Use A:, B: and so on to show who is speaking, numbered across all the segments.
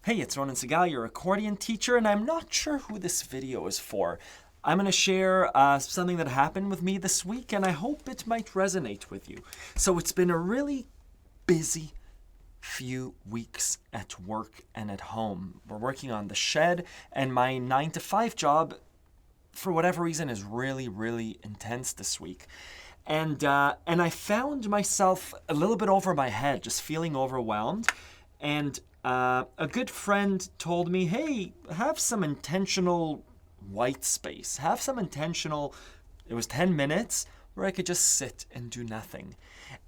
A: Hey, it's Ronan Segal, your accordion teacher, and I'm not sure who this video is for. I'm going to share something that happened with me this week, and I hope it might resonate with you. So it's been a really busy few weeks at work and at home. We're working on the shed, and my 9-to-5 job, for whatever reason, is really intense this week. And I found myself a little bit over my head, just feeling overwhelmed. And a good friend told me, hey, have some intentional white space. Have some intentional, it was 10 minutes where I could just sit and do nothing.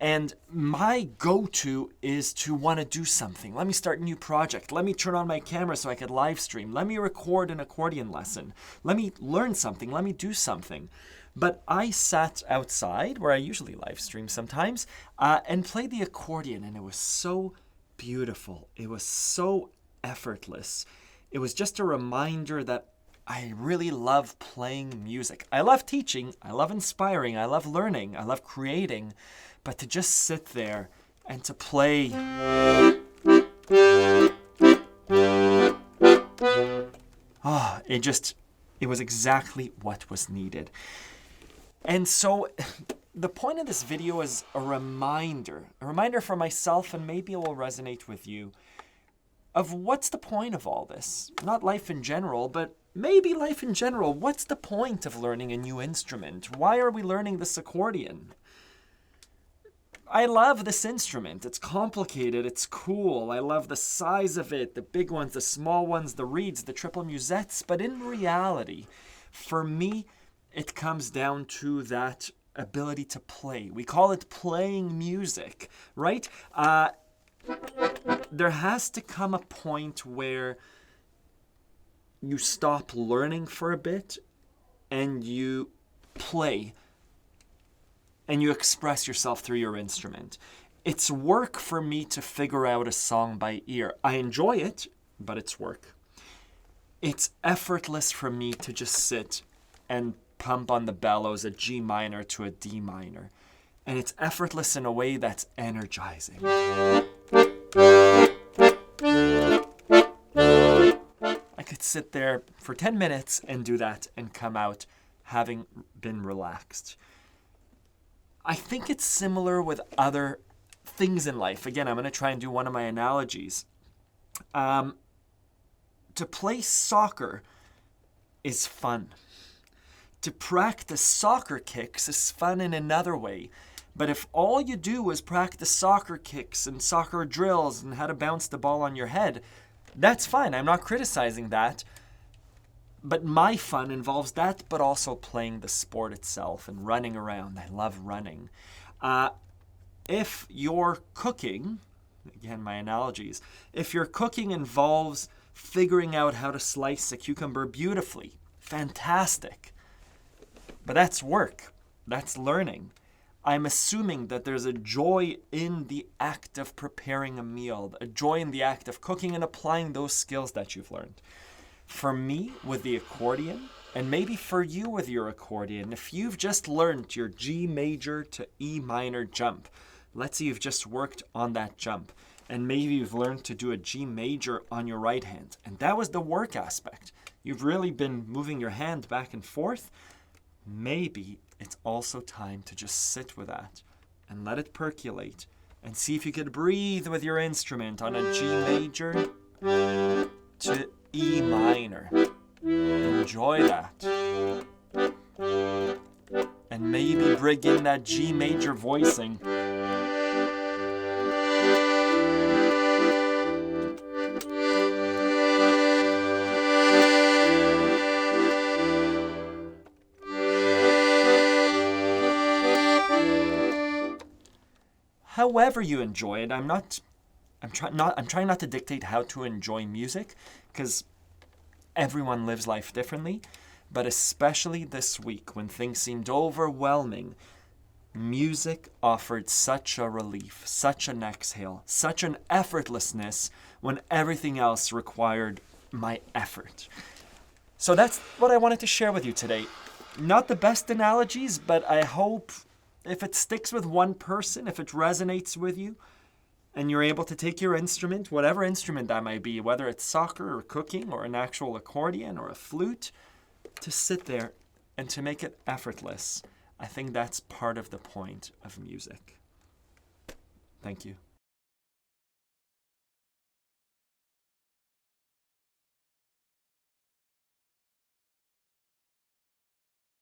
A: And my go-to is to want to do something. Let me start a new project. Let me turn on my camera so I could live stream. Let me record an accordion lesson. Let me learn something. Let me do something. But I sat outside, where I usually live stream sometimes, and played the accordion, and it was so beautiful. It was so effortless. It was just a reminder that I really love playing music. I love teaching, I love inspiring, I love learning, I love creating, but to just sit there and to play. It was exactly what was needed. And so the point of this video is a reminder for myself, and maybe it will resonate with you, of what's the point of all this? Not life in general, but maybe life in general. What's the point of learning a new instrument? Why are we learning this accordion? I love this instrument. It's complicated. It's cool. I love the size of it, the big ones, the small ones, the reeds, the triple musettes. But in reality, for me, it comes down to that ability to play. We call it playing music, right? There has to come a point where you stop learning for a bit and you play and you express yourself through your instrument. It's work for me to figure out a song by ear. I enjoy it, but it's work. It's effortless for me to just sit and pump on the bellows a G minor to a D minor. And it's effortless in a way that's energizing. I could sit there for 10 minutes and do that and come out having been relaxed. I think it's similar with other things in life. Again, I'm going to try and do one of my analogies. To play soccer is fun. To practice soccer kicks is fun in another way. But if all you do is practice soccer kicks and soccer drills and how to bounce the ball on your head, that's fine. I'm not criticizing that. But my fun involves that, but also playing the sport itself and running around. I love running. If your cooking, again, my analogies, if your cooking involves figuring out how to slice a cucumber beautifully, fantastic. But that's work. That's learning. I'm assuming that there's a joy in the act of preparing a meal, a joy in the act of cooking and applying those skills that you've learned. For me, with the accordion, and maybe for you with your accordion, if you've just learned your G major to E minor jump, let's say you've just worked on that jump, and maybe you've learned to do a G major on your right hand, and that was the work aspect. You've really been moving your hand back and forth. Maybe it's also time to just sit with that and let it percolate and see if you could breathe with your instrument on a G major to E minor. Enjoy that. And maybe bring in that G major voicing. However you enjoy it, I'm trying not to dictate how to enjoy music, because everyone lives life differently. But especially this week, when things seemed overwhelming, music offered such a relief, such an exhale, such an effortlessness when everything else required my effort. So that's what I wanted to share with you today. Not the best analogies, but I hope if it sticks with one person, if it resonates with you, And you're able to take your instrument, whatever instrument that might be, whether it's soccer or cooking or an actual accordion or a flute, to sit there and to make it effortless. I think that's part of the point of music. Thank you.